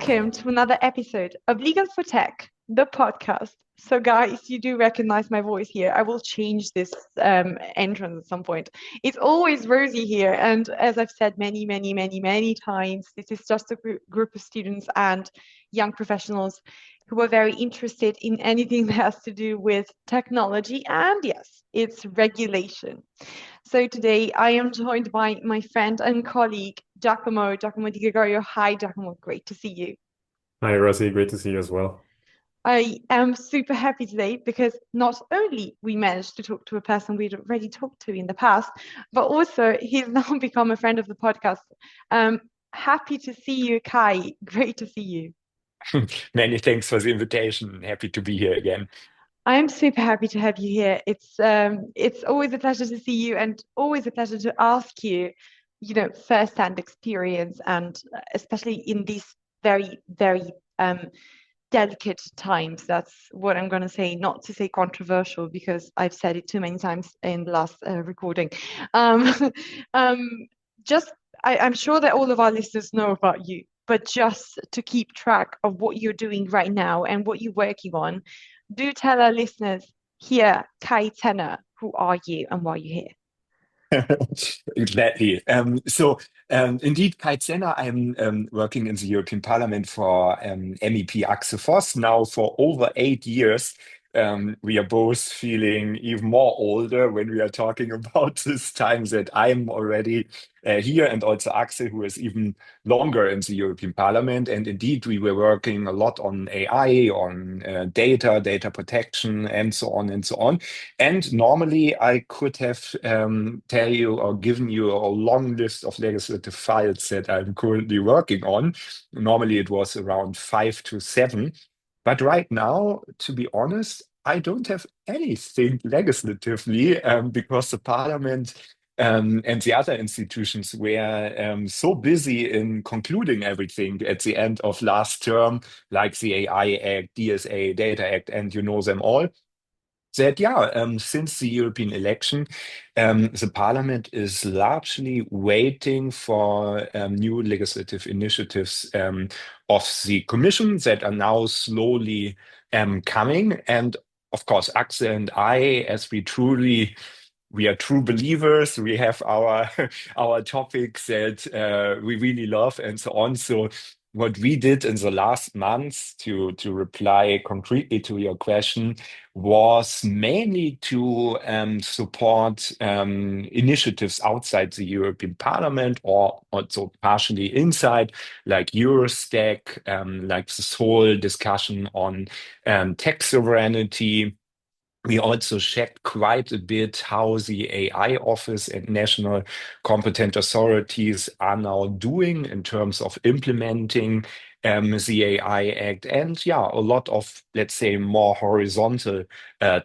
Welcome to another episode of Legal for Tech, the podcast. So guys, you do recognize my voice here. I will change this entrance at some point. It's always Rosie here. And as I've said many times, this is just a group of students and young professionals who are very interested in anything that has to do with technology. And yes, it's regulation. So today I am joined by my friend and colleague, 𝐤𝐵𝐸 𝐸𝐬𝐿. Hi, 𝐤𝐵𝐸. Great to see you. Hi, Rosie. Great to see you as well. I am super happy today because not only we managed to talk to a person we'd already talked to in the past, but also he's now become a friend of the podcast. Happy to see you, Kai. Great to see you. Many thanks for the invitation. Happy to be here again. I'm super happy to have you here. It's always a pleasure to see you and always a pleasure to ask you, first-hand experience, and especially in these very delicate times. That's what I'm going to say, not to say controversial, because I've said it too many times in the last recording. I'm sure that all of our listeners know about you, but just to keep track of what you're doing right now and what you're working on, do tell our listeners here, Kai Zenner, who are you and why are you here? Gladly. Indeed, Kai Zenner, I'm working in the European Parliament for MEP Axel Voss now for over 8 years. We are both feeling even more older when we are talking about this time that I'm already here, and also Axel, who is even longer in the European Parliament. And indeed, we were working a lot on AI, on data protection, and so on and so on. And normally, I could have tell you or given you a long list of legislative files that I'm currently working on. Normally, it was around 5 to 7. But right now, to be honest, I don't have anything legislatively because the Parliament and the other institutions were so busy in concluding everything at the end of last term, like the AI Act, DSA, Data Act, and you know them all. That since the European election, the Parliament is largely waiting for new legislative initiatives of the Commission that are now slowly coming. And of course, Axel and I, as we are true believers. We have our our topics that we really love and so on. So what we did in the last months to reply concretely to your question was mainly to support initiatives outside the European Parliament or also partially inside, like Eurostack, like this whole discussion on tax sovereignty. We also checked quite a bit how the AI office and national competent authorities are now doing in terms of implementing the AI Act, and a lot of, let's say, more horizontal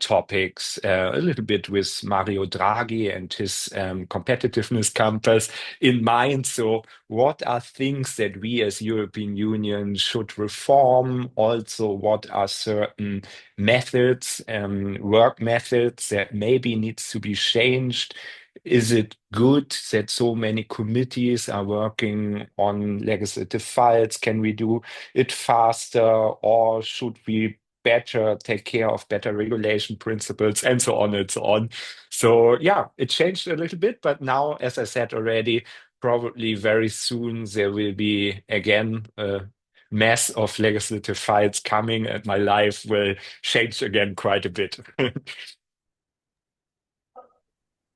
topics, a little bit with Mario Draghi and his competitiveness compass in mind. So what are things that we as European Union should reform? Also, what are certain methods, work methods that maybe needs to be changed? Is it good that so many committees are working on legislative files? Can we do it faster, or should we better take care of better regulation principles, and so on and so on? So it changed a little bit, but now, as I said already, probably very soon there will be again a mass of legislative files coming, and my life will change again quite a bit.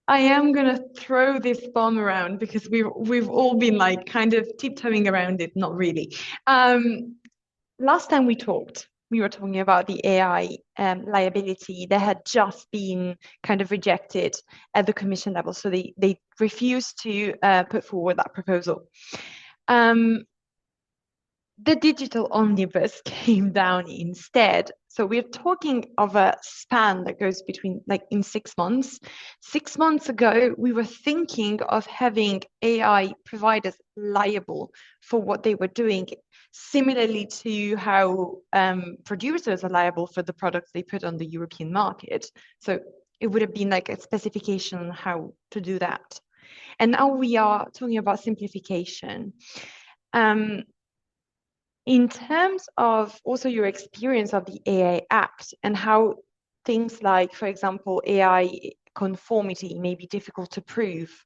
I am gonna throw this bomb around because we've all been like kind of tiptoeing around it, not really. Last time we talked, we were talking about the AI liability that had just been kind of rejected at the Commission level, so they refused to put forward that proposal. The Digital Omnibus came down instead. So we're talking of a span that goes between in 6 months. 6 months ago, we were thinking of having AI providers liable for what they were doing, similarly to how producers are liable for the products they put on the European market. So it would have been like a specification on how to do that. And now we are talking about simplification. In terms of also your experience of the AI Act and how things like, for example, AI conformity may be difficult to prove,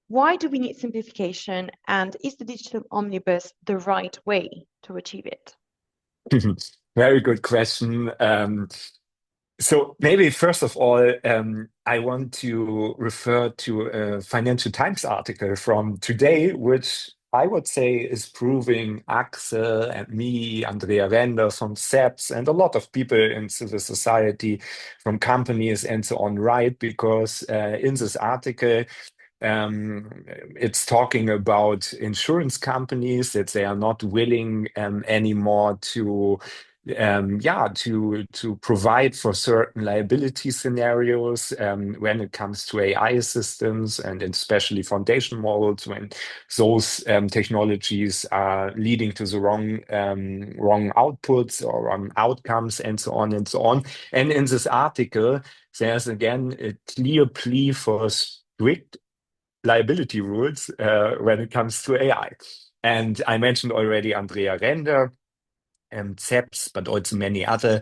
why do we need simplification, and is the digital omnibus the right way to achieve it? Very good question. So maybe first of all, I want to refer to a Financial Times article from today, which I would say is proving Axel and me, Andrea Render from SEPs, and a lot of people in civil society, from companies and so on, right? Because in this article, it's talking about insurance companies that they are not willing anymore to provide for certain liability scenarios when it comes to AI systems and especially foundation models, when those technologies are leading to the wrong outputs or wrong outcomes and so on and so on. And in this article, there's again a clear plea for strict liability rules when it comes to AI. And I mentioned already Andrea Render and SEPs, but also many other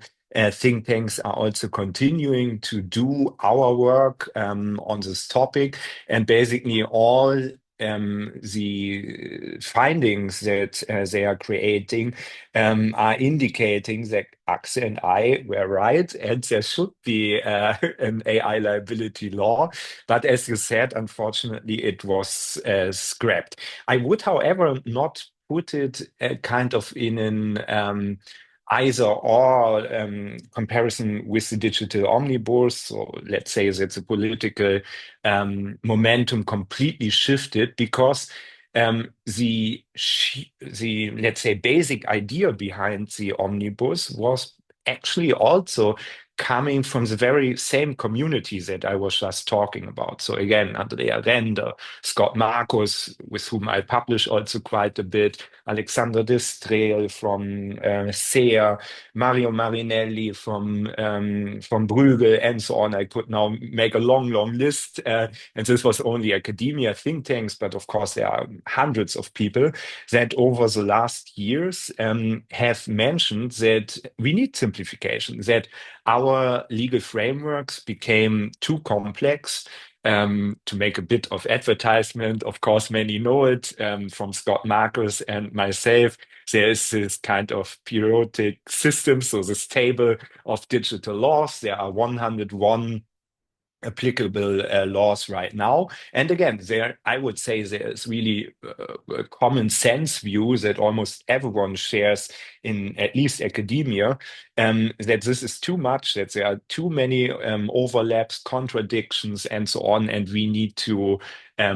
think tanks are also continuing to do our work on this topic. And basically all the findings that they are creating are indicating that Axel and I were right, and there should be an AI liability law. But as you said, unfortunately, it was scrapped. I would, however, not put it kind of in an either or comparison with the digital omnibus. So let's say that the political momentum completely shifted because the let's say basic idea behind the omnibus was actually also coming from the very same community that I was just talking about. So again, Andrea Render, Scott Marcus, with whom I publish also quite a bit, Alexander Distrel from SEA, Mario Marinelli from Bruegel, and so on. I could now make a long list. And this was only academia think tanks, but of course there are hundreds of people that over the last years have mentioned that we need simplification, that our legal frameworks became too complex. To make a bit of advertisement, of course, many know it from Scott Marcus and myself. There is this kind of periodic system, so this table of digital laws. There are 101 applicable laws right now. And again, I would say there is really a common sense view that almost everyone shares in at least academia, that this is too much, that there are too many overlaps, contradictions, and so on, and we need to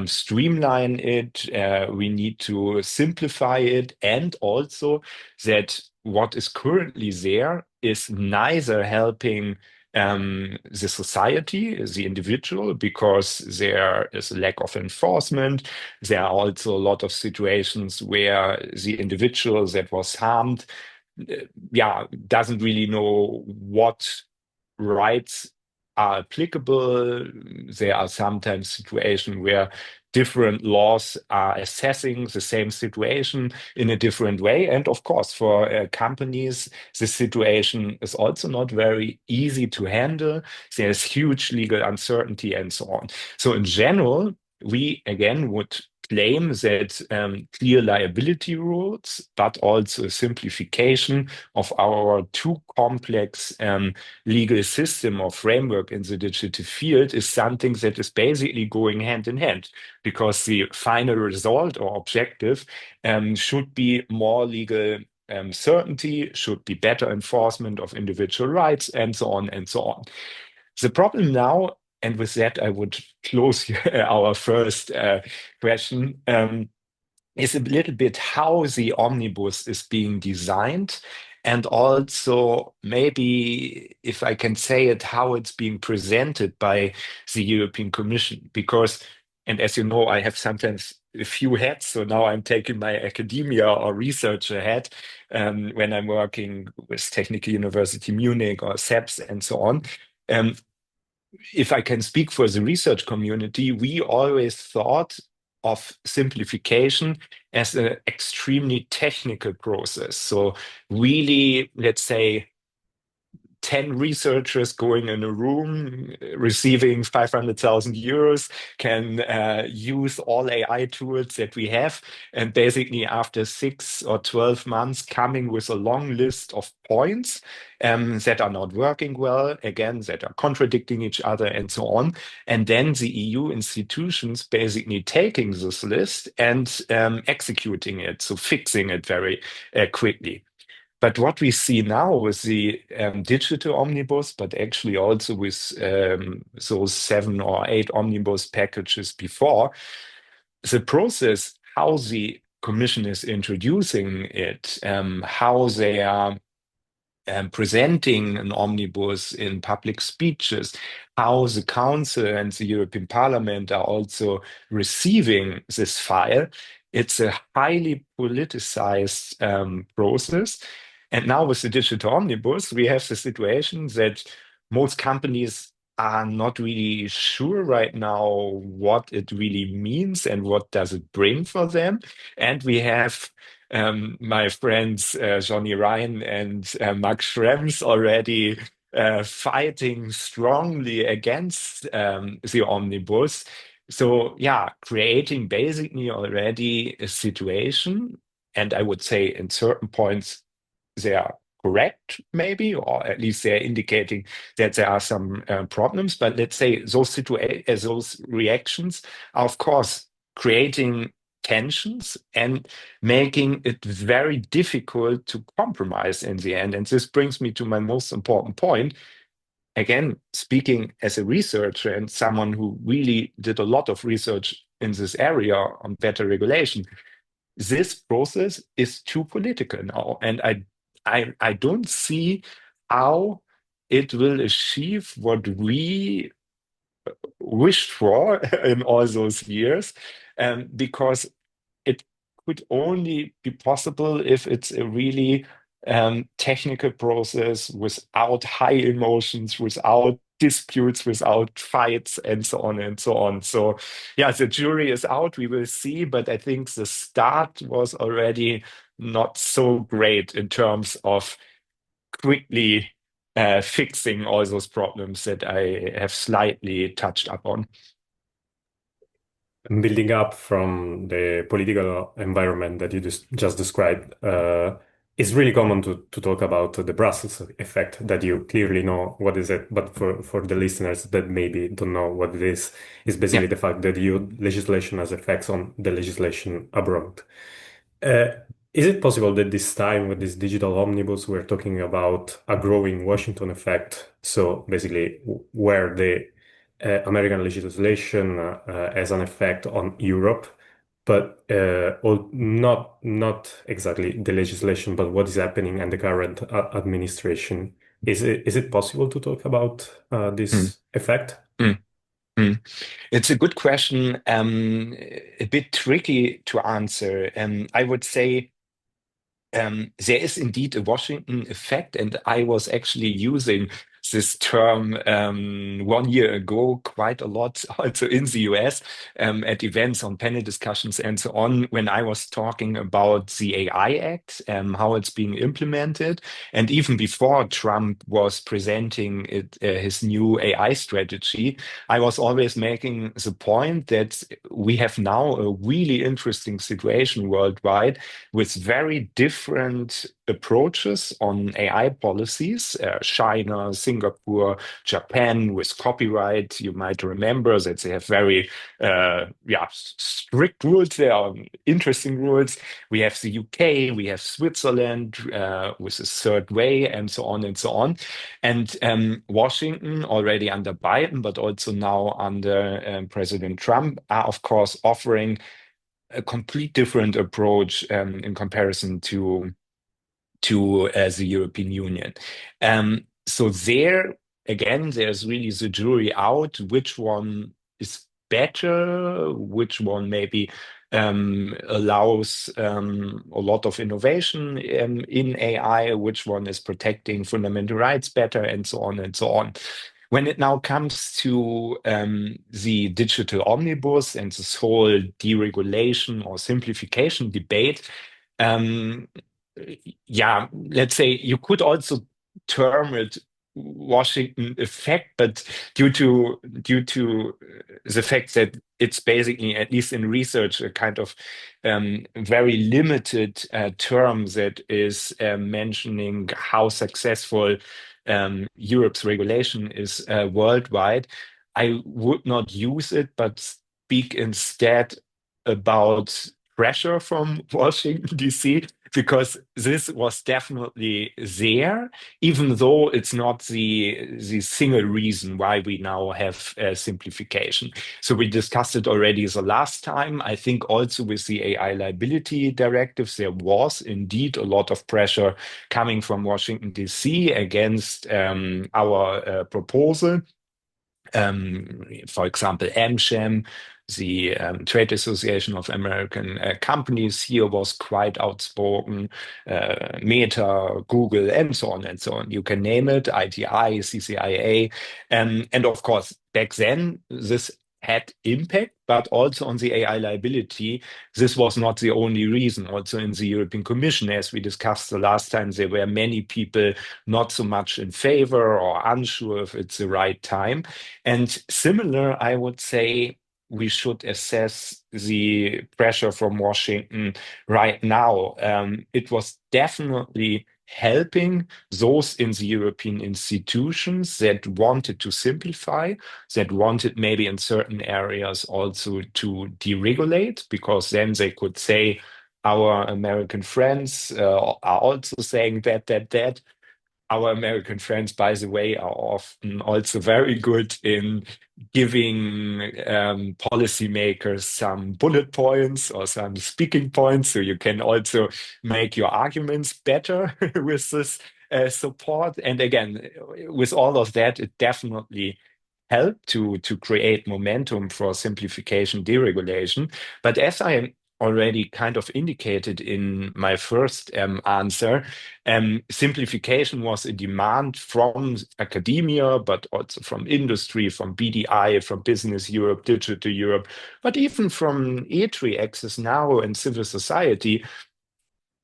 streamline it, we need to simplify it, and also that what is currently there is neither helping the society, the individual, because there is a lack of enforcement. There are also a lot of situations where the individual that was harmed, doesn't really know what rights are applicable. There are sometimes situations where different laws are assessing the same situation in a different way. And of course, for companies, the situation is also not very easy to handle. There's huge legal uncertainty and so on. So in general, we again would claim that clear liability rules, but also a simplification of our too complex legal system or framework in the digital field is something that is basically going hand in hand, because the final result or objective should be more legal certainty, should be better enforcement of individual rights, and so on and so on. The problem now, and with that I would close our first question, is a little bit how the omnibus is being designed, and also maybe, if I can say it, how it's being presented by the European Commission. Because, and as you know, I have sometimes a few hats, so now I'm taking my academia or researcher hat when I'm working with Technical University Munich or SEPs and so on. If I can speak for the research community, we always thought of simplification as an extremely technical process. So really, let's say, 10 researchers going in a room, receiving 500,000 euros, can use all AI tools that we have, and basically after 6 or 12 months coming with a long list of points that are not working well, again, that are contradicting each other and so on. And then the EU institutions basically taking this list and executing it, so fixing it very quickly. But what we see now with the digital omnibus, but actually also with those 7 or 8 omnibus packages before, the process, how the Commission is introducing it, how they are presenting an omnibus in public speeches, how the Council and the European Parliament are also receiving this file. It's a highly politicized process. And now with the digital omnibus, we have the situation that most companies are not really sure right now what it really means and what does it bring for them. And we have my friends Johnny Ryan and Max Schrems already fighting strongly against the omnibus. So yeah, creating basically already a situation, and I would say in certain points they are correct, maybe, or at least they're indicating that there are some problems. But let's say those reactions are, of course, creating tensions and making it very difficult to compromise in the end. And this brings me to my most important point. Again, speaking as a researcher and someone who really did a lot of research in this area on better regulation, this process is too political now. And I don't see how it will achieve what we wished for in all those years, because it could only be possible if it's a really technical process without high emotions, without disputes, without fights, and so on and so on. So, yeah, the jury is out. We will see. But I think the start was already not so great in terms of quickly fixing all those problems that I have slightly touched upon. Building up from the political environment that you just described, it's really common to talk about the Brussels effect, that you clearly know what is it, but for the listeners that maybe don't know what it is basically the fact that EU legislation has effects on the legislation abroad. Is it possible that this time with this digital omnibus, we're talking about a growing Washington effect? So basically where the American legislation has an effect on Europe, but not exactly the legislation, but what is happening in the current administration. Is it possible to talk about this effect? Mm. Mm. It's a good question, a bit tricky to answer. I would say there is indeed a Washington effect, and I was actually using this term 1 year ago quite a lot, also in the US, at events, on panel discussions, and so on, when I was talking about the AI Act, how it's being implemented. And even before Trump was presenting his new AI strategy, I was always making the point that we have now a really interesting situation worldwide with very different approaches on AI policies. China, Singapore, Japan with copyright. You might remember that they have very strict rules. There are interesting rules. We have the UK, we have Switzerland with a third way, and so on and so on. And Washington, already under Biden, but also now under President Trump, are of course offering a complete different approach in comparison to the European Union. So there, again, there's really the jury out, which one is better, which one maybe allows a lot of innovation in AI, which one is protecting fundamental rights better, and so on and so on. when it now comes to the digital omnibus and this whole deregulation or simplification debate, yeah, let's say you could also term it Washington effect, but due to the fact that it's basically, at least in research, a kind of very limited term that is mentioning how successful Europe's regulation is worldwide, I would not use it, but speak instead about pressure from Washington, D.C., because this was definitely there, even though it's not the single reason why we now have simplification. So we discussed it already the last time. I think also with the AI liability directives, there was indeed a lot of pressure coming from Washington, D.C. against our proposal. For example, AmCham, the Trade Association of American Companies here was quite outspoken, Meta, Google, and so on and so on. You can name it, ITI, CCIA. And of course, back then, this had impact, but also on the AI liability, this was not the only reason. Also in the European Commission, as we discussed the last time, there were many people not so much in favor or unsure if it's the right time. And similar, I would say, we should assess the pressure from Washington right now. It was definitely helping those in the European institutions that wanted to simplify, that wanted maybe in certain areas also to deregulate, because then they could say, our American friends are also saying that. Our American friends, by the way, are often also very good in giving policymakers some bullet points or some speaking points, so you can also make your arguments better with this support. And again, with all of that, it definitely helped to create momentum for simplification, deregulation. But as I already kind of indicated in my first answer, simplification was a demand from academia, but also from industry, from BDI, from Business Europe, Digital Europe, but even from 𝐄𝐿 Access Now and civil society.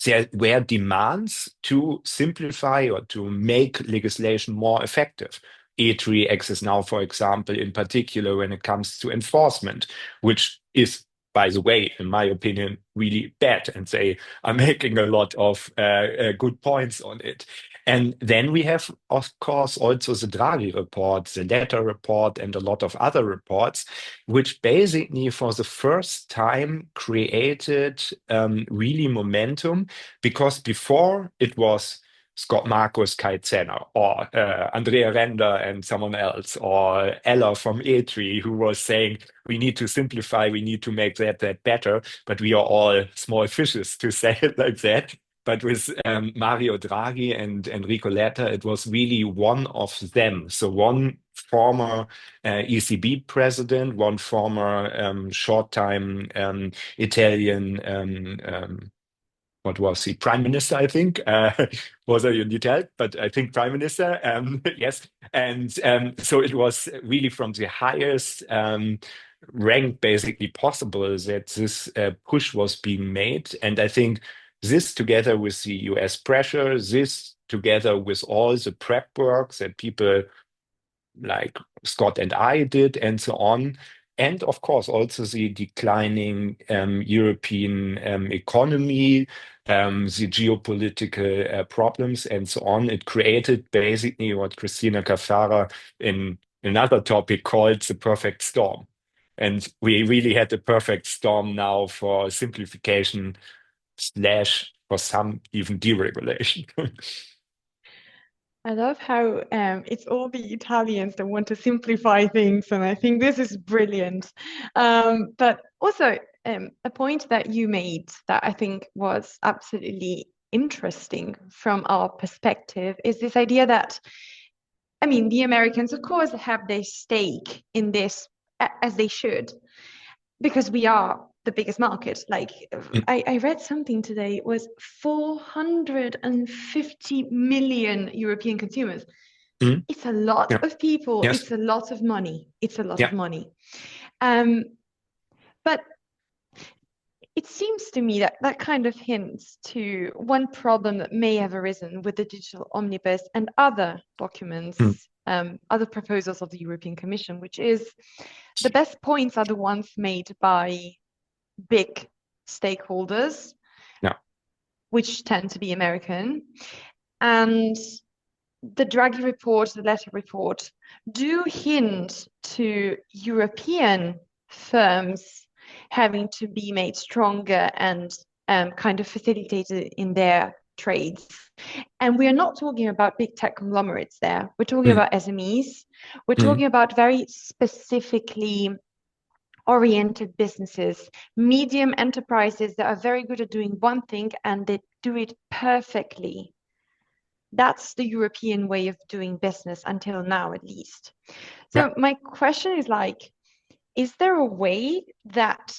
There were demands to simplify or to make legislation more effective. 𝐄𝐿 Access Now, for example, in particular when it comes to enforcement, which is, by the way, in my opinion, really bad, and they are making a lot of good points on it. And then we have, of course, also the Draghi report, the Letta report, and a lot of other reports, which basically for the first time created really momentum, because before it was Scott Marcus, Kai Zenner, or Andrea Render and someone else, or Ella from 𝐄𝐿, who was saying, we need to simplify, we need to make that better, but we are all small fishes, to say it like that. But with Mario Draghi and Enrico Letta, it was really one of them. So one former ECB president, one former short-time Italian what was he? Prime Minister, I think. Was a detail, but I think Prime Minister. Yes. And so it was really from the highest rank basically possible that this push was being made. And I think this together with the US pressure, this together with all the prep work that people like Scott and I did and so on, and of course also the declining European economy, the geopolitical problems and so on. It created basically what Christina Caffarra in another topic called the perfect storm. And we really had the perfect storm now for simplification / for some even deregulation. I love how it's all the Italians that want to simplify things, and I think this is brilliant. But also, a point that you made that I think was absolutely interesting from our perspective is this idea that, I mean, the Americans, of course, have their stake in this, as they should, because we are the biggest market. Like I read something today, it was 450 million European consumers. Mhm. It's a lot Yeah. of people. Yes. It's a lot of money. It's a lot Yeah. of money. But it seems to me that that kind of hints to one problem that may have arisen with the Digital Omnibus and other documents, other proposals of the European Commission, which is the best points are the ones made by big stakeholders, Yeah. which tend to be American. And the Draghi report, the Letta report, do hint to European firms having to be made stronger and kind of facilitated in their trades. And we're not talking about big tech conglomerates there. We're talking about SMEs. We're talking about very specifically oriented businesses, medium enterprises that are very good at doing one thing and they do it perfectly. That's the European way of doing business until now, at least. So my question is like, is there a way that,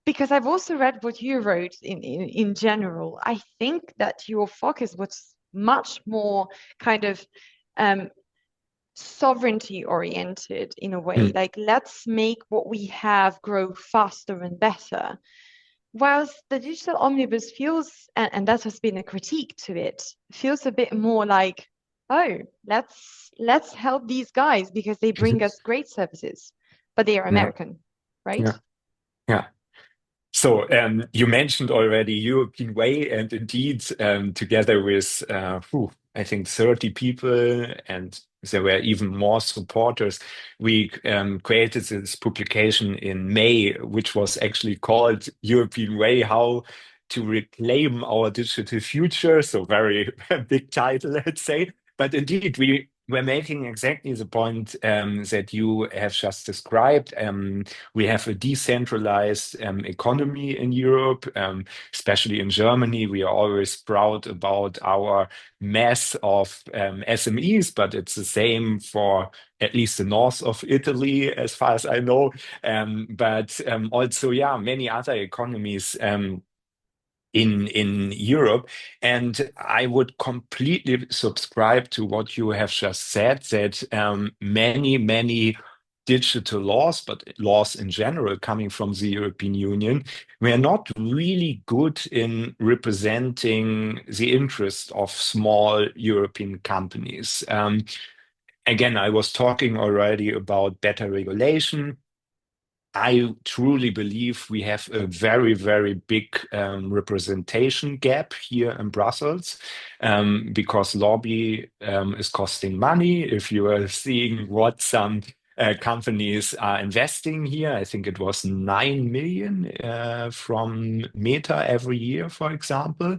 because I've also read what you wrote in general, I think that your focus was much more kind of sovereignty oriented in a way, like let's make what we have grow faster and better. Whilst the Digital Omnibus feels, and that has been a critique to it, feels a bit more like, oh, let's help these guys because they bring us great services, but they are American, right? Yeah. Yeah. So you mentioned already European Way, and indeed, together with I think 30 people, and there were even more supporters, we created this publication in May, which was actually called European Way: How to Reclaim Our Digital Future. So very big title, let's say. But indeed, we're making exactly the point that you have just described. We have a decentralized economy in Europe, especially in Germany. We are always proud about our mass of SMEs, but it's the same for at least the north of Italy, as far as I know. But also, many other economies in Europe. And I would completely subscribe to what you have just said, that many digital laws, but laws in general coming from the European Union, we are not really good in representing the interest of small European companies. Again, I was talking already about better regulation. I truly believe we have a very big representation gap here in Brussels, because lobby is costing money. If you are seeing what some companies are investing here, I think it was 9 million from Meta every year, for example.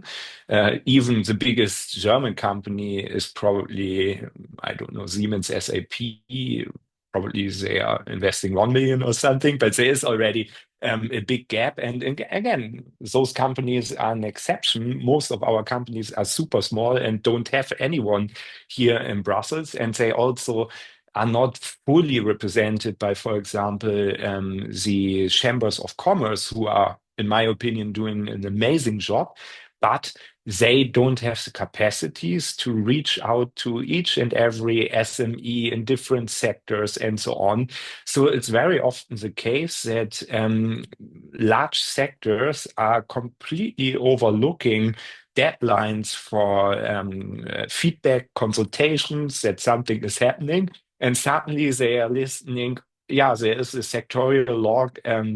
Even the biggest German company is probably, I don't know, Siemens, SAP. Probably they are investing 1 million or something, but there is already a big gap. And again, those companies are an exception. Most of our companies are super small and don't have anyone here in Brussels. And they also are not fully represented by, for example, the chambers of commerce, who are, in my opinion, doing an amazing job. But they don't have the capacities to reach out to each and every SME in different sectors and so on. So it's very often the case that large sectors are completely overlooking deadlines for feedback, consultations, that something is happening. And suddenly they are listening, there is a sectorial law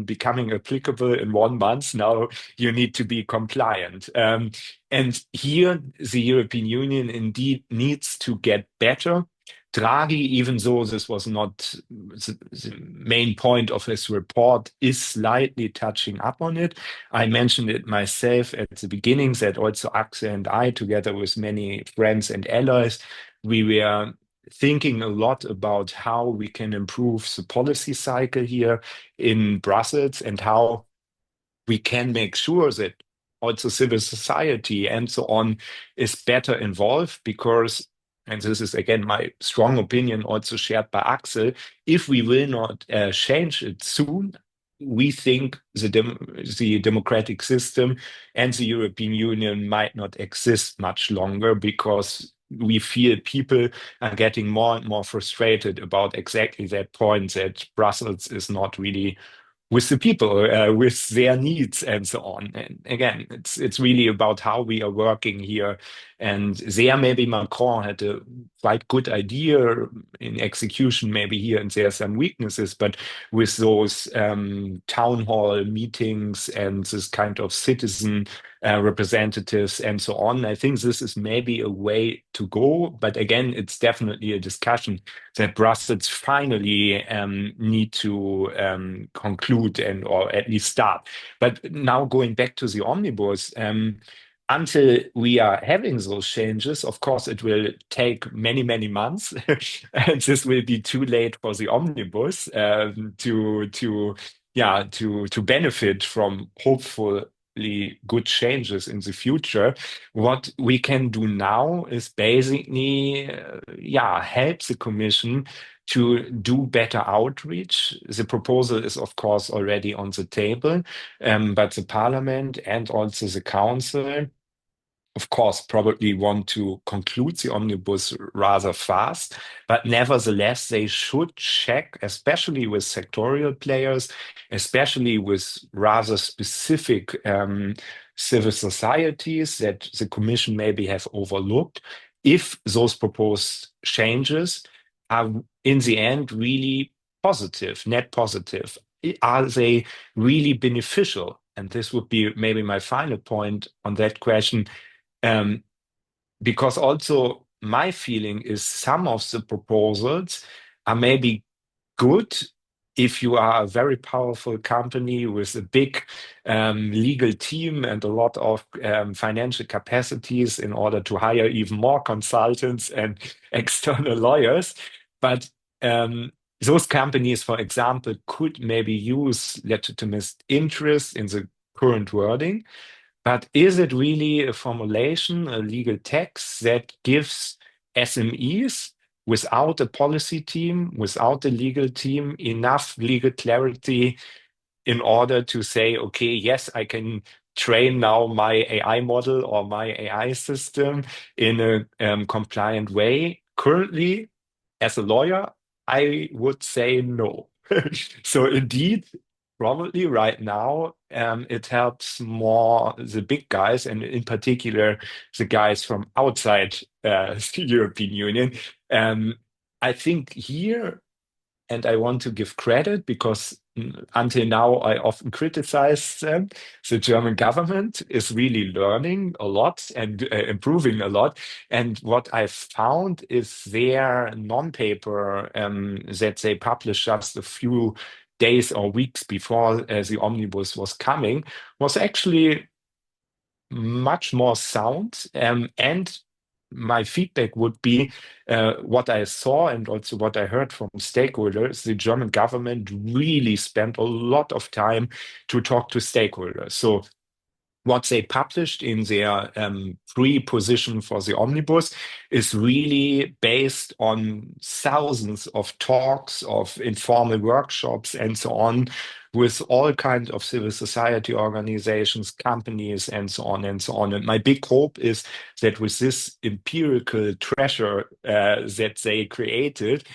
becoming applicable in 1 month. Now you need to be compliant. And here the European Union indeed needs to get better. Draghi, even though this was not the main point of his report, is slightly touching up on it. I mentioned it myself at the beginning that also Axel and I, together with many friends and allies, we were thinking a lot about how we can improve the policy cycle here in Brussels and how we can make sure that also civil society and so on is better involved, because, and this is again my strong opinion also shared by Axel, if we will not change it soon, we think the democratic system and the European Union might not exist much longer, because we feel people are getting more and more frustrated about exactly that point, that Brussels is not really with the people, with their needs and so on. And again, it's really about how we are working here. And there, maybe Macron had a quite good idea in execution, maybe here and there are some weaknesses, but with those town hall meetings and this kind of citizen representatives and so on, I think this is maybe a way to go. But again, it's definitely a discussion that Brussels finally need to conclude and or at least start. But now going back to the omnibus, until we are having those changes, of course, it will take many, many months, and this will be too late for the omnibus to benefit from hopefully good changes in the future. What we can do now is basically, help the Commission to do better outreach. The proposal is, of course, already on the table, but the Parliament and also the Council, of course, probably want to conclude the omnibus rather fast, but nevertheless, they should check, especially with sectorial players, especially with rather specific civil societies that the Commission maybe have overlooked, if those proposed changes are in the end really positive, net positive. Are they really beneficial? And this would be maybe my final point on that question. Because also my feeling is some of the proposals are maybe good if you are a very powerful company with a big legal team and a lot of financial capacities in order to hire even more consultants and external lawyers. But those companies, for example, could maybe use legitimate interest in the current wording. But is it really a formulation, a legal text that gives SMEs without a policy team, without a legal team, enough legal clarity in order to say, okay, yes, I can train now my AI model or my AI system in a compliant way? Currently, as a lawyer, I would say no. So indeed, probably right now, it helps more the big guys, and in particular, the guys from outside the European Union. I think here, and I want to give credit because until now I often criticize them, the German government is really learning a lot and improving a lot. And what I found is their non-paper that they published just a few days or weeks before the omnibus was coming was actually much more sound. And my feedback would be what I saw and also what I heard from stakeholders. The German government really spent a lot of time to talk to stakeholders. So what they published in their pre-position for the omnibus is really based on thousands of talks, of informal workshops, and so on, with all kinds of civil society organizations, companies, and so on and so on. And my big hope is that with this empirical treasure that they created,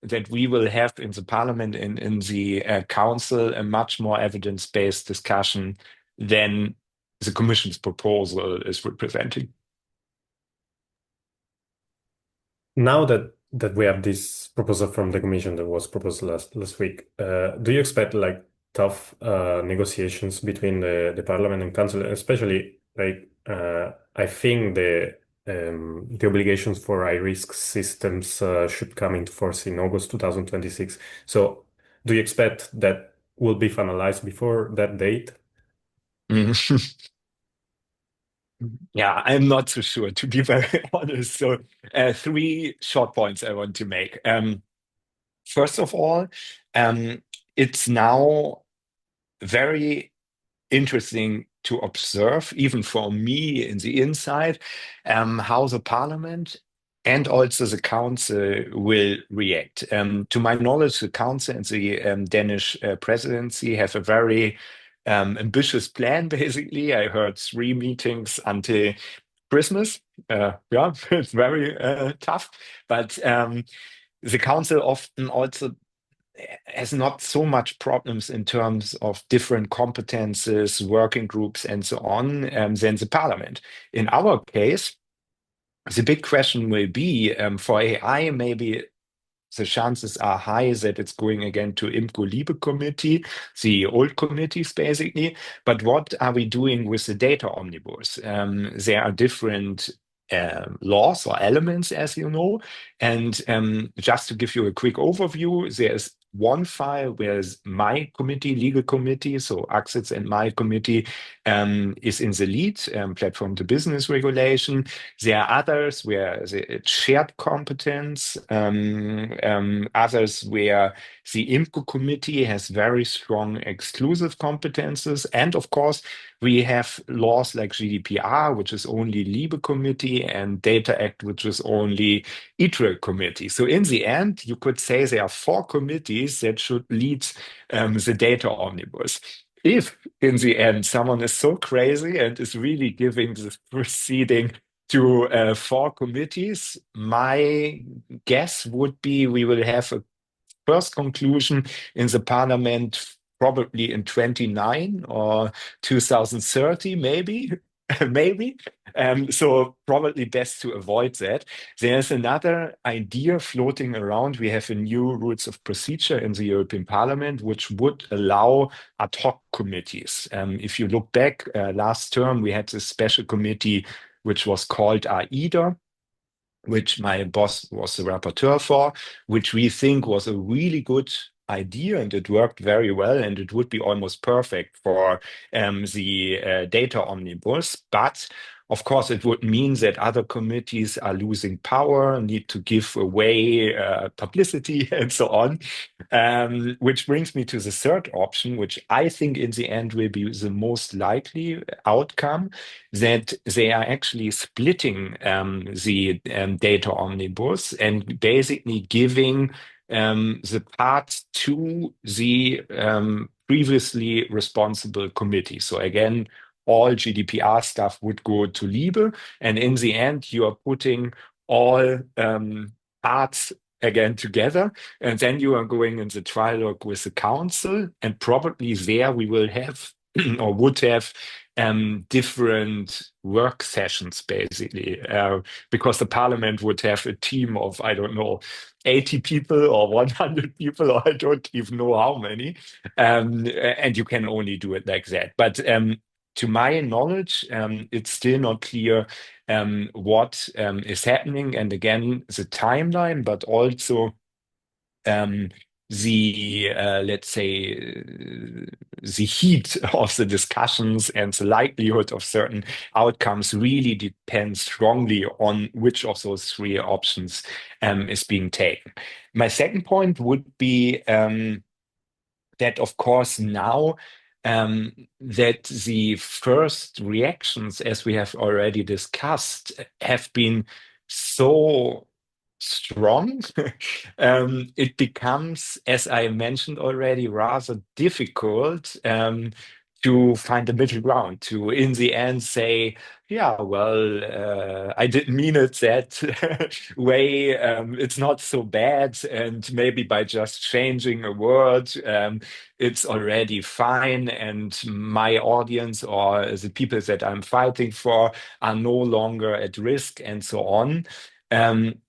that we will have in the Parliament and in the Council a much more evidence-based discussion than the Commission's proposal is representing. Now that we have this proposal from the Commission that was proposed last week, do you expect like tough negotiations between the Parliament and Council, especially like I think the obligations for high-risk systems should come into force in August 2026. So do you expect that will be finalized before that date? Yeah, I'm not so sure, to be very honest. So, three short points I want to make. First of all, it's now very interesting to observe, even for me in the inside, how the Parliament and also the Council will react. To my knowledge, the Council and the Danish presidency have a very ambitious plan, basically. I heard 3 meetings until Christmas. Yeah, it's very tough. But the council often also has not so much problems in terms of different competences, working groups, and so on, than the parliament. In our case, the big question will be for AI, maybe the chances are high that it's going again to 𝐲𝐞𝐫𝐬𝐵 committee, the old committees basically. But what are we doing with the data omnibus? There are different laws or elements, as you know. And just to give you a quick overview, there's one file where my committee, legal committee, so Axel's and my committee, is in the lead, platform to business regulation. There are others where it's shared competence, others where the IMCO committee has very strong exclusive competences. And of course, we have laws like GDPR, which is only LIBE committee, and Data Act, which is only ITRE committee. So in the end, you could say there are 4 committees that should lead the data omnibus. If in the end someone is so crazy and is really giving this proceeding to 4 committees, my guess would be we will have a first conclusion in the parliament probably in 29 or 2030, maybe. Maybe. So probably best to avoid that. There's another idea floating around. We have a new rules of procedure in the European Parliament, which would allow ad hoc committees. If you look back last term, we had this special committee which was called 𝐸𝐸, which my boss was the rapporteur for, which we think was a really good idea, and it worked very well, and it would be almost perfect for the data omnibus. But of course, it would mean that other committees are losing power, need to give away publicity, and so on. Which brings me to the third option, which I think in the end will be the most likely outcome, that they are actually splitting the data omnibus and basically giving the part to the previously responsible committee. So again, all GDPR stuff would go to LIBE, and in the end, you are putting all parts again together, and then you are going in the trilogue with the council, and probably there we will have or would have different work sessions, basically, because the parliament would have a team of, I don't know, 80 people or 100 people, or I don't even know how many, and you can only do it like that. But to my knowledge, it's still not clear what is happening, and again, the timeline, but also the let's say the heat of the discussions and the likelihood of certain outcomes really depends strongly on which of those 3 options is being taken. My second point would be that, of course, now that the first reactions, as we have already discussed, have been so strong, it becomes, as I mentioned already, rather difficult to find a middle ground, to in the end say, yeah, well, I didn't mean it that way. It's not so bad. And maybe by just changing a word, it's already fine. And my audience or the people that I'm fighting for are no longer at risk, and so on.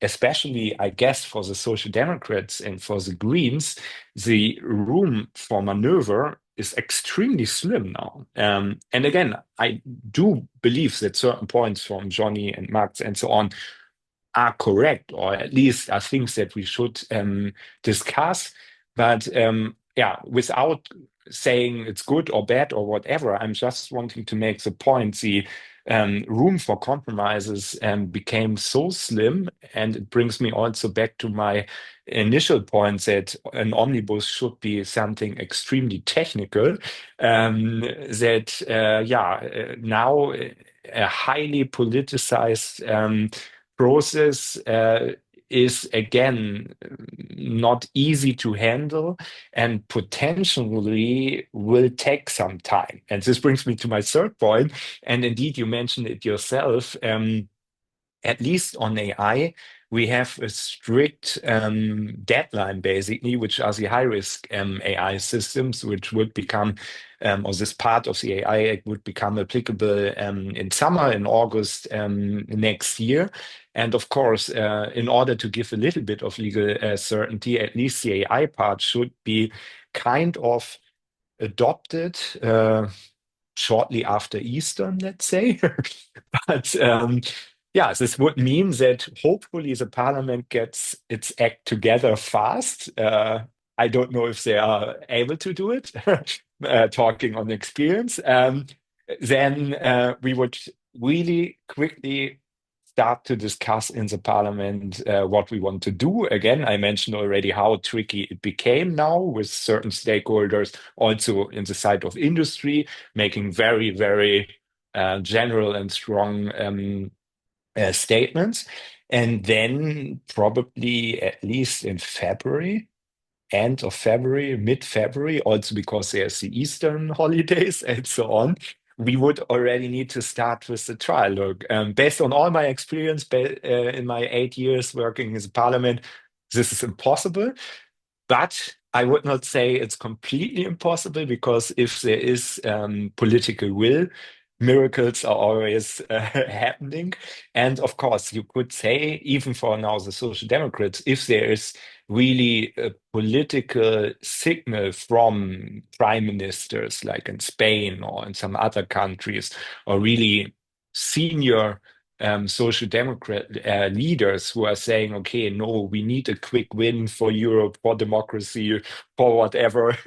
Especially, I guess, for the Social Democrats and for the Greens, the room for maneuver is extremely slim now. And again, I do believe that certain points from Johnny and Max and so on are correct, or at least are things that we should discuss. But yeah, without saying it's good or bad or whatever, I'm just wanting to make the point. The room for compromises became so slim, and it brings me also back to my initial point that an omnibus should be something extremely technical, that now a highly politicized process is again not easy to handle and potentially will take some time. And this brings me to my third point. And indeed, you mentioned it yourself. At least on AI, we have a strict deadline, basically, which are the high-risk AI systems, which would become, or this part of the AI Act would become applicable in summer, in August next year. And of course, in order to give a little bit of legal certainty, at least the AI part should be kind of adopted shortly after Easter, let's say. But yeah, this would mean that hopefully the parliament gets its act together fast. I don't know if they are able to do it, talking on experience. Then we would really quickly start to discuss in the parliament what we want to do. Again, I mentioned already how tricky it became now with certain stakeholders, also in the side of industry, making very, very general and strong statements. And then probably at least in February, end of February, mid-February, also because there's the Eastern holidays and so on, we would already need to start with the trialogue. Based on all my experience in my 8 years working in the parliament, this is impossible. But I would not say it's completely impossible, because if there is political will, miracles are always happening. And of course, you could say, even for now, the Social Democrats, if there is really a political signal from prime ministers, like in Spain or in some other countries, or really senior Social Democrat leaders who are saying, okay, no, we need a quick win for Europe, for democracy, for whatever,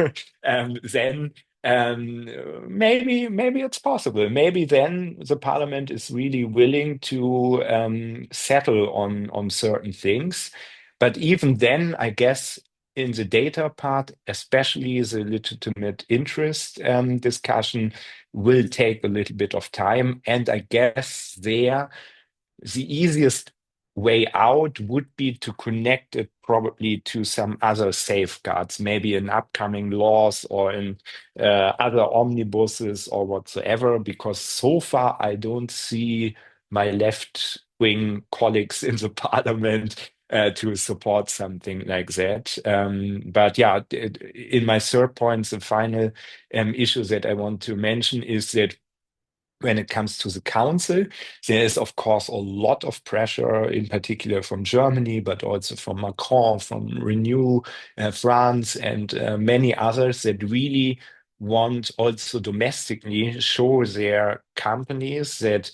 then maybe it's possible. Maybe then the parliament is really willing to settle on certain things. But even then, I guess in the data part, especially the legitimate interest discussion, will take a little bit of time. And I guess there, the easiest way out would be to connect it probably to some other safeguards, maybe in upcoming laws or in other omnibuses or whatsoever, because so far I don't see my left-wing colleagues in the parliament to support something like that. But yeah, in my third point, the final issue that I want to mention is that when it comes to the council, there is, of course, a lot of pressure, in particular from Germany, but also from Macron, from Renew, France, and many others that really want also domestically show their companies that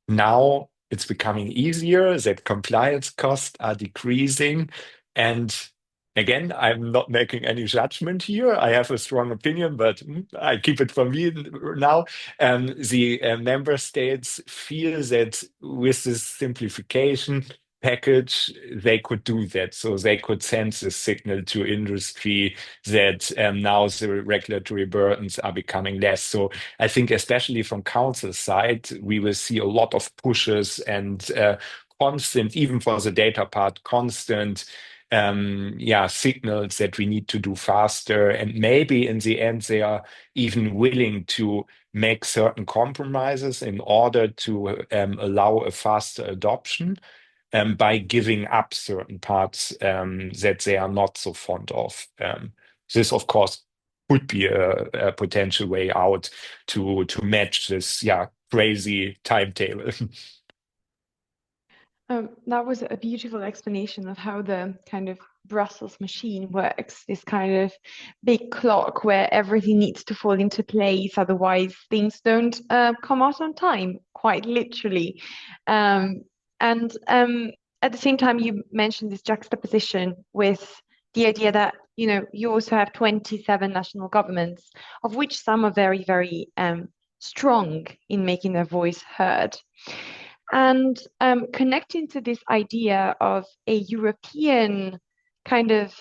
now it's becoming easier, that compliance costs are decreasing. And again, I'm not making any judgment here. I have a strong opinion, but I keep it for me now. The member states feel that with this simplification package, they could do that. So they could send this signal to industry that now the regulatory burdens are becoming less. So I think especially from council side, we will see a lot of pushes and constant, even for the data part, constant signals that we need to do faster. And maybe in the end, they are even willing to make certain compromises in order to allow a faster adoption by giving up certain parts that they are not so fond of. This, of course, would be a potential way out to match this crazy timetable. That was a beautiful explanation of how the kind of Brussels machine works, this kind of big clock where everything needs to fall into place, otherwise things don't come out on time, quite literally. And at the same time, you mentioned this juxtaposition with the idea that, you know, you also have 27 national governments, of which some are very, very strong in making their voice heard. And connecting to this idea of a European kind of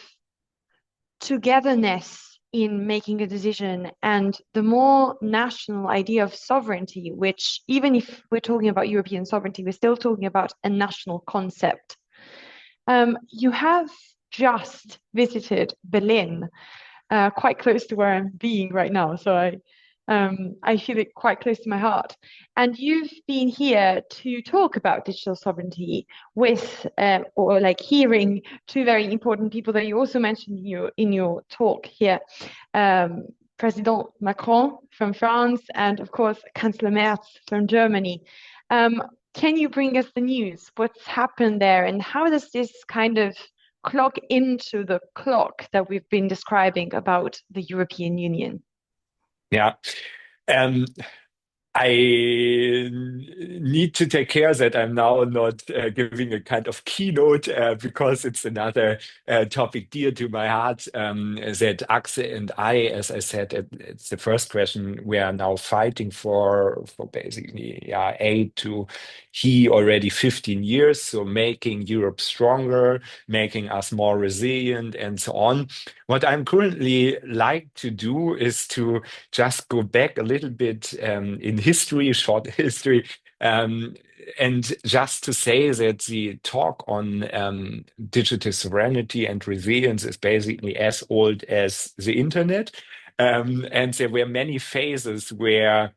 togetherness in making a decision, and the more national idea of sovereignty, which, even if we're talking about European sovereignty, we're still talking about a national concept. You have just visited Berlin, quite close to where I'm being right now. So I feel it quite close to my heart. And you've been here to talk about digital sovereignty with, or like hearing two very important people that you also mentioned in your talk here. President Macron from France, and of course, Chancellor Merz from Germany. Can you bring us the news? What's happened there, and how does this kind of clock into the clock that we've been describing about the European Union? Yeah. I need to take care that I'm now not giving a kind of keynote because it's another topic dear to my heart, that Axel and I, as I said, it's the first question, we are now fighting for basically 8 to he already 15 years. So making Europe stronger, making us more resilient and so on. What I'm currently like to do is to just go back a little bit in history, short history, and just to say that the talk on digital sovereignty and resilience is basically as old as the internet. And there were many phases where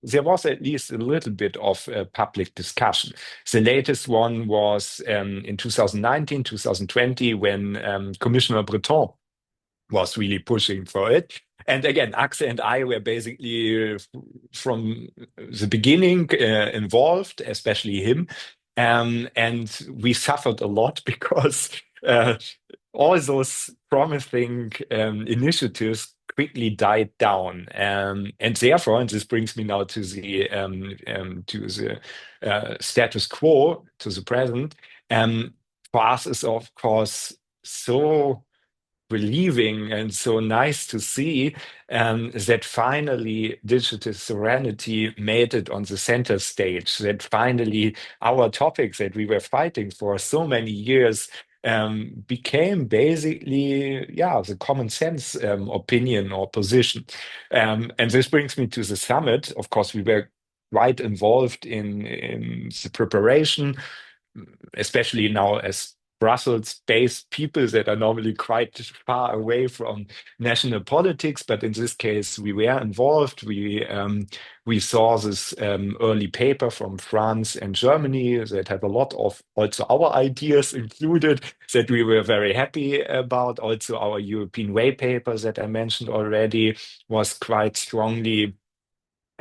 there was at least a little bit of public discussion. The latest one was in 2019, 2020, when Commissioner Breton was really pushing for it. And again, Axel and I were basically from the beginning involved, especially him. And we suffered a lot because all those promising initiatives quickly died down. And therefore, and this brings me now to the status quo, to the present, for us is of course so relieving and so nice to see that finally digital sovereignty made it on the center stage, that finally our topics that we were fighting for so many years became basically, the common sense opinion or position. And this brings me to the summit. Of course, we were quite involved in the preparation, especially now as Brussels-based people that are normally quite far away from national politics, but in this case, we were involved. We saw this early paper from France and Germany that had a lot of also our ideas included that we were very happy about. Also, our European way paper that I mentioned already was quite strongly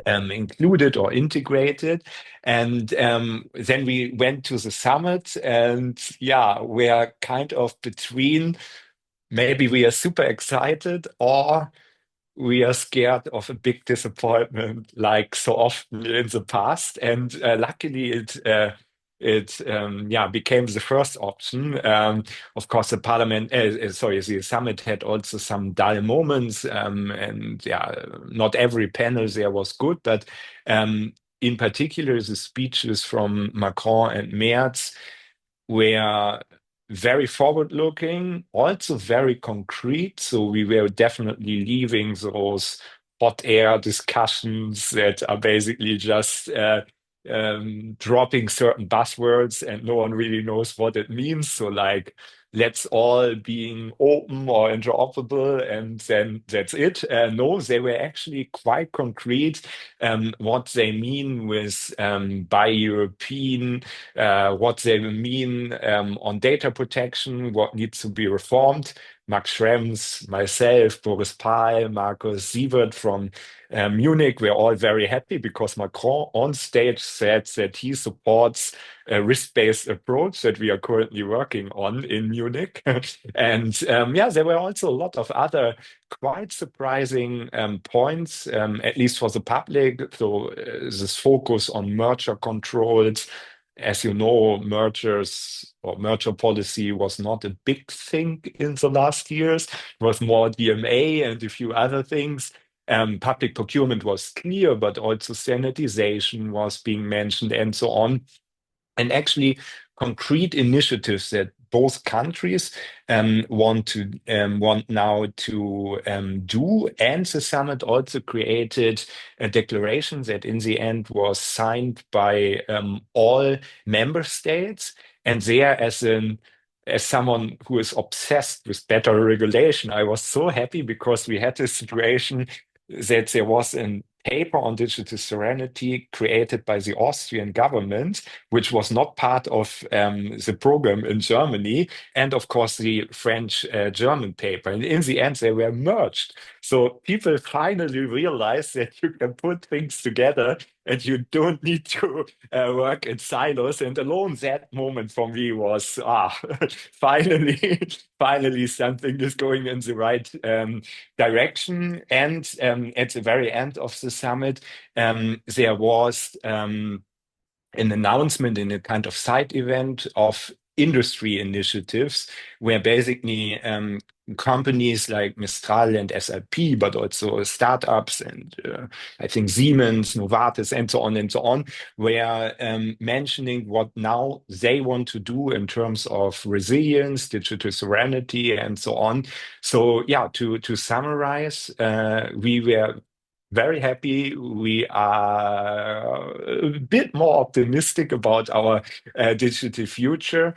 included or integrated. And then we went to the summit, and we're kind of between maybe we are super excited or we are scared of a big disappointment, like so often in the past. And luckily, it became the first option. Of course, the summit had also some dull moments, and not every panel there was good, but in particular, the speeches from Macron and Merz were very forward-looking, also very concrete. So we were definitely leaving those hot air discussions that are basically just dropping certain buzzwords and no one really knows what it means. So like, let's all being open or interoperable, and then that's it. No, they were actually quite concrete what they mean with by European, what they mean on data protection, what needs to be reformed. Max Schrems, myself, Boris Pahl, Markus Sievert from Munich, we're all very happy because Macron on stage said that he supports a risk-based approach that we are currently working on in Munich. And there were also a lot of other quite surprising points, at least for the public. So this focus on merger controls. As you know, mergers or merger policy was not a big thing in the last years. It was more DMA and a few other things. Public procurement was clear, but also sanitization was being mentioned and so on. And actually, concrete initiatives that both countries want now to do. And the summit also created a declaration that in the end was signed by all member states. And there, as an as someone who is obsessed with better regulation, I was so happy because we had this situation that there was a paper on digital sovereignty created by the Austrian government, which was not part of the program in Germany, and of course the French-German paper. And in the end, they were merged. So people finally realized that you can put things together and you don't need to work in silos. And alone that moment for me was, finally, finally something is going in the right direction. And at the very end of the summit, there was an announcement in a kind of side event of industry initiatives where basically companies like Mistral and SAP, but also startups and I think Siemens, Novartis, and so on, were mentioning what now they want to do in terms of resilience, digital sovereignty, and so on. So yeah, to summarize, we were very happy. We are a bit more optimistic about our digital future.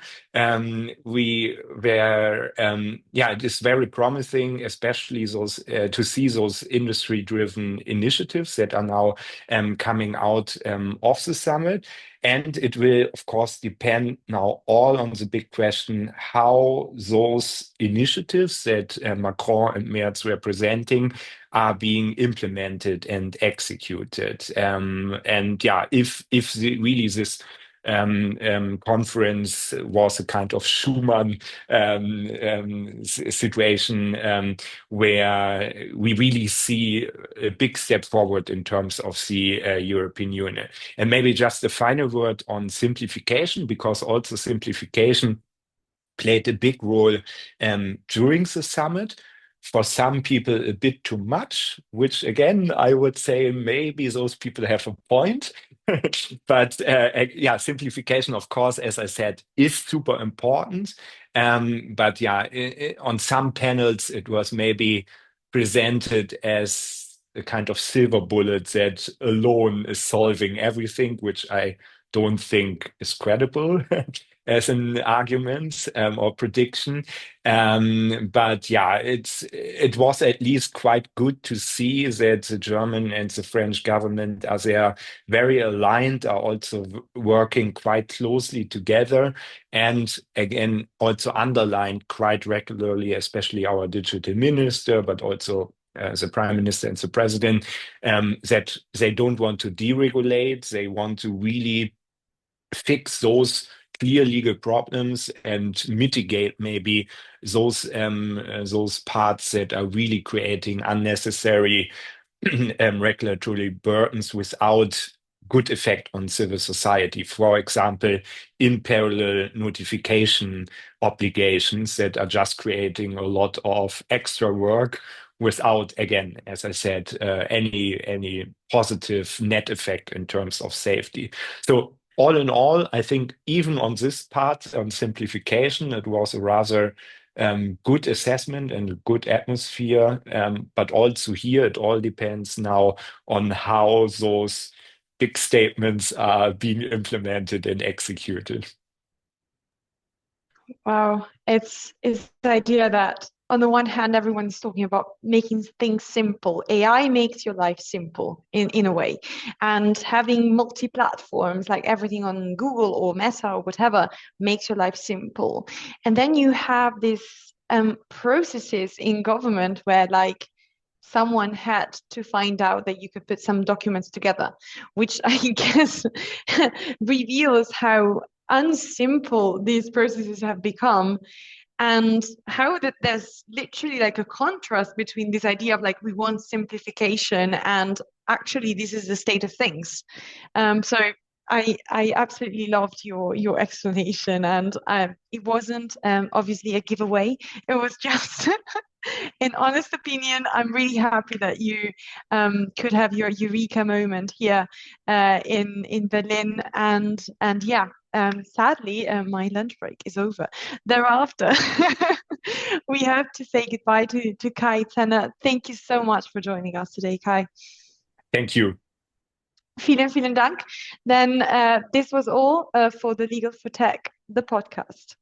We were, it is very promising, especially those to see those industry-driven initiatives that are now coming out of the summit. And it will, of course, depend now all on the big question how those initiatives that Macron and Merz were presenting are being implemented and executed. If really this conference was a kind of Schumann situation where we really see a big step forward in terms of the European Union. And maybe just a final word on simplification, because also simplification played a big role during the summit. For some people, a bit too much, which again, I would say maybe those people have a point. But simplification, of course, as I said, is super important. On some panels, it was maybe presented as a kind of silver bullet that alone is solving everything, which I don't think is credible as an argument or prediction. It was at least quite good to see that the German and the French government are there very aligned, are also working quite closely together, and again also underlined quite regularly, especially our digital minister, but also the prime minister and the president, that they don't want to deregulate. They want to really fix those clear legal problems and mitigate maybe those parts that are really creating unnecessary regulatory burdens without good effect on civil society. For example, in parallel notification obligations that are just creating a lot of extra work without, again, as I said, any positive net effect in terms of safety. So all in all, I think even on this part, on simplification, it was a rather good assessment and a good atmosphere. But also here, it all depends now on how those big statements are being implemented and executed. Wow, it's the idea that on the one hand, everyone's talking about making things simple. AI makes your life simple in a way. And having multi-platforms, like everything on Google or Meta or whatever, makes your life simple. And then you have these processes in government where like someone had to find out that you could put some documents together, which I guess reveals how unsimple these processes have become, and how that there's literally like a contrast between this idea of like we want simplification and actually this is the state of things. So I absolutely loved your explanation, and it wasn't obviously a giveaway. It was just an honest opinion. I'm really happy that you could have your Eureka moment here in Berlin, and yeah. Sadly, my lunch break is over. Thereafter, we have to say goodbye to Kai Zenner. Thank you so much for joining us today, Kai. Thank you. Vielen Dank. Then this was all for the Legal for Tech, the podcast.